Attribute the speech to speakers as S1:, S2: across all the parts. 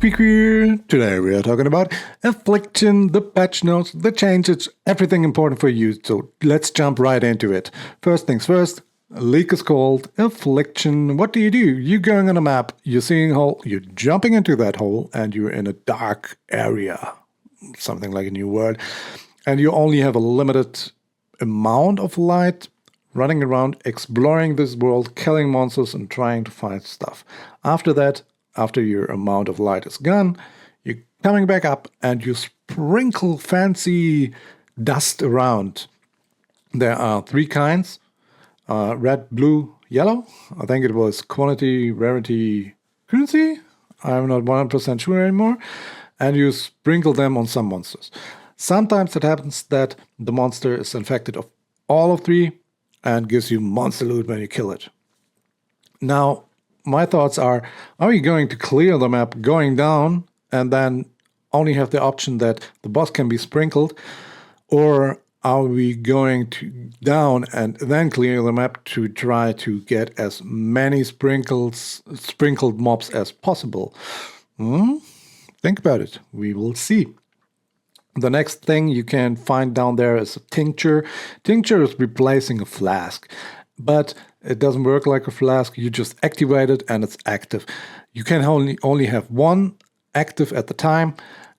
S1: Today we are talking about Affliction, the patch notes, the changes, everything important for you. So let's jump right into it. First things first, a leak is called Affliction. What do? You're going on a map, you're seeing a hole, you're jumping into that hole, and you're in a dark area, something like a new world, and you only have a limited amount of light, running around, exploring this world, killing monsters, and trying to find stuff. After that, after your amount of light is gone, you're coming back up and you sprinkle fancy dust around. There are three kinds, red, blue, yellow. I think it was quantity, rarity, currency. I'm not 100% sure anymore. And you sprinkle them on some monsters. Sometimes it happens that the monster is infected of all of three and gives you monster loot when you kill it. Now, my thoughts are you going to clear the map going down and then only have the option that the boss can be sprinkled? Or are we going to down and then clear the map to try to get as many sprinkled mobs as possible? Think about it. We will see. The next thing you can find down there is a tincture. Tincture is replacing a flask, but it doesn't work like a flask. You just activate it and it's active. You can only have one active at the time.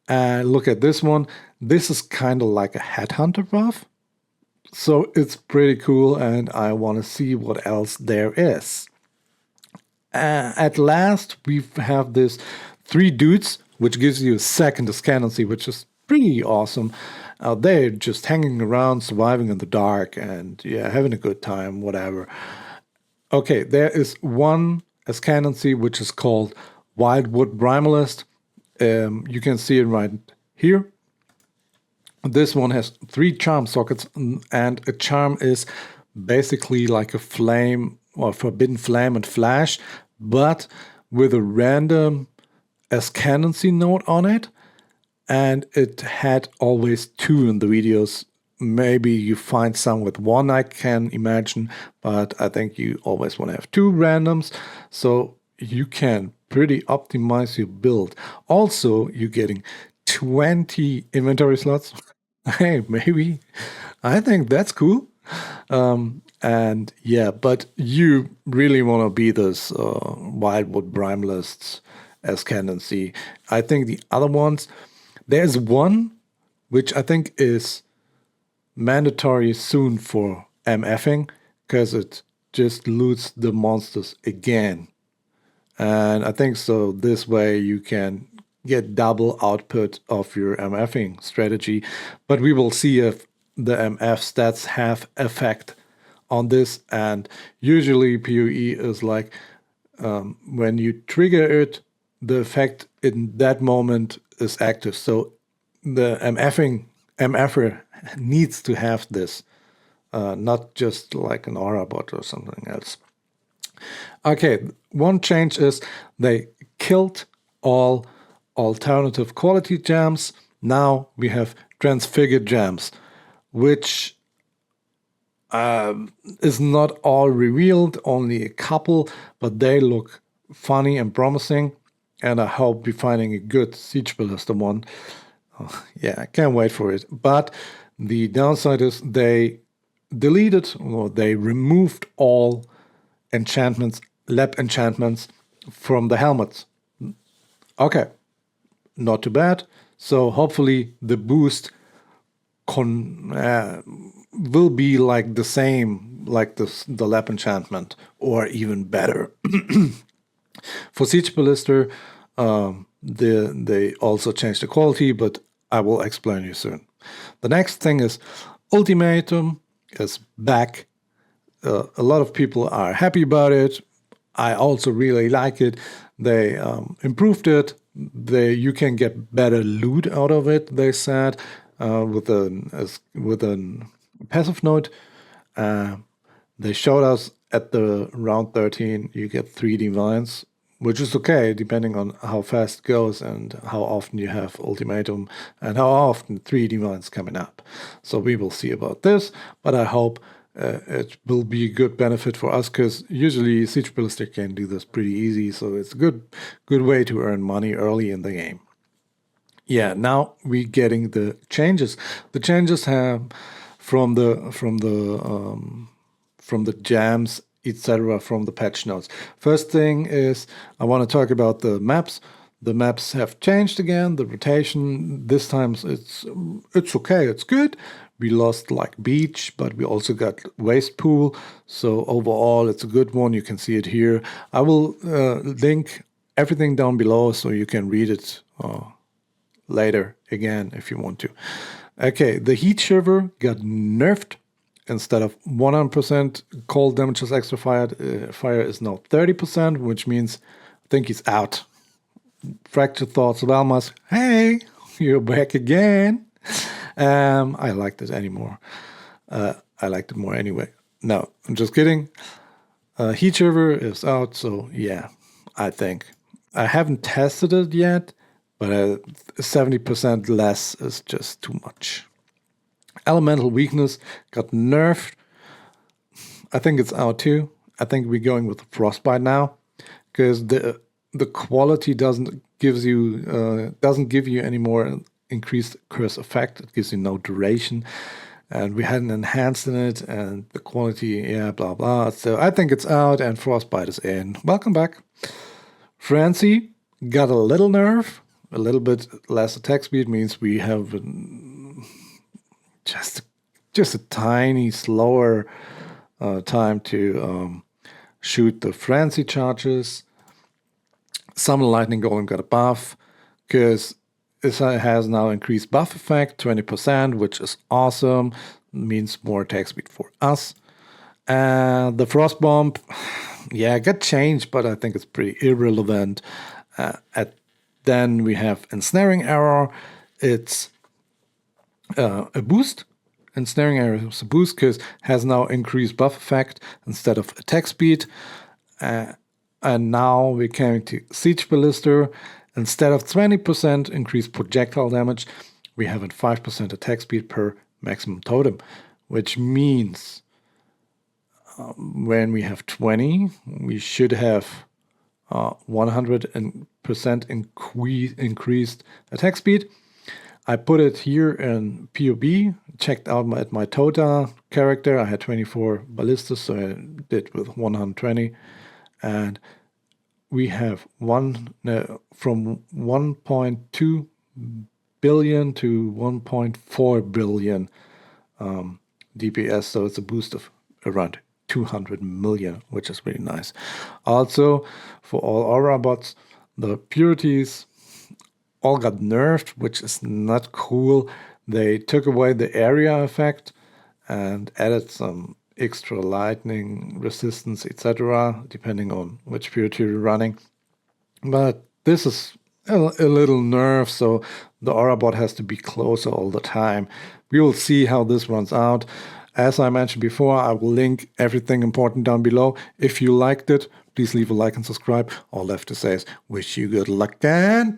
S1: Look at this one. This is kind of like a headhunter buff. So it's pretty cool and I want to see what else there is. At last, we have this 3 dudes, which gives you a second ascendancy, which is pretty awesome. They're just hanging around, surviving in the dark, and yeah, having a good time, whatever. Okay, there is one ascendancy which is called Wildwood Primalist. You can see it right here. This one has 3 charm sockets, and a charm is basically like a flame or forbidden flame and flash, but with a random ascendancy note on it. And it had always 2 in the videos. Maybe you find some with 1, I can imagine, but I think you always want to have 2 randoms, so you can pretty optimize your build. Also, you're getting 20 inventory slots. Hey, maybe. I think that's cool. And yeah, but you really want to be this Wildwood Primalist's ascendancy. I think the other ones, there's one which I think is mandatory soon for MFing, because it just loots the monsters again. And I think so this way you can get double output of your MFing strategy. But we will see if the MF stats have effect on this. And usually PoE is like when you trigger it, the effect in that moment is active. So the MFer needs to have this, not just like an aura bot or something else. Okay, one change is they killed all alternative quality gems. Now we have transfigured gems, which is not all revealed, only a couple, but they look funny and promising. And I hope we're finding a good Siege Ballista one. Oh, yeah, I can't wait for it. But the downside is they deleted or they removed all enchantments, lab enchantments from the helmets. Okay, not too bad. So hopefully the boost will be like the same like the lab enchantment or even better. For Siege Ballista, they also changed the quality, but I will explain you soon. The next thing is Ultimatum is back. A lot of people are happy about it. I also really like it. They improved it. You can get better loot out of it, they said, with an passive note. They showed us at the round 13 you get 3 divines, which is okay depending on how fast it goes and how often you have Ultimatum and how often 3 divines coming up. So we will see about this, but I hope it will be a good benefit for us because usually Siege Ballista can do this pretty easy, so it's a good way to earn money early in the game. Yeah, now we're getting the changes. The changes have from the jams, etc., from the patch notes. First thing is I want to talk about the maps. The maps have changed again. The rotation this time it's okay. It's good. We lost like beach, but we also got waste pool. So overall, it's a good one. You can see it here. I will link everything down below so you can read it later again if you want to. Okay, the heat shiver got nerfed. Instead of 100% cold damage as extra fire is now 30%, which means I think he's out. Fractured Thoughts of Almas, hey, you're back again. I liked it anymore. I liked it more anyway. No, I'm just kidding. Heat Shiver is out, so yeah, I think. I haven't tested it yet, but 70% less is just too much. Elemental Weakness got nerfed. I think it's out too. I think we're going with Frostbite now because the quality doesn't give you any more increased curse effect. It gives you no duration, and we hadn't enhanced in it, and the quality, yeah, blah blah. So I think it's out, and Frostbite is in. Welcome back. Frenzy got a little nerf. A little bit less attack speed means we have just a tiny slower time to shoot the frenzy charges. Summon Lightning Golem got a buff because it has now increased buff effect 20%, which is awesome. Means more attack speed for us. And the Frost Bomb, yeah, got changed, but I think it's pretty irrelevant. Then we have Ensnaring Arrow. It's a boost. Ensnaring Arrow is a boost because it has now increased buff effect instead of attack speed. And now we're coming to Siege Ballista. Instead of 20% increased projectile damage, we have a 5% attack speed per maximum totem, which means when we have 20, we should have 100% increased attack speed. I put it here in PoE, checked out my Tota character. I had 24 ballistas, so I did with 120. And we have from 1.2 billion to 1.4 billion DPS, so it's a boost of around 200 million, which is really nice. Also, for all aura bots, the purities all got nerfed, which is not cool. They took away the area effect and added some extra lightning resistance, etc., depending on which purity you're running. But this is a little nerf, so the aura bot has to be closer all the time. We will see how this runs out. As I mentioned before, I will link everything important down below. If you liked it, please leave a like and subscribe. All left to say is wish you good luck and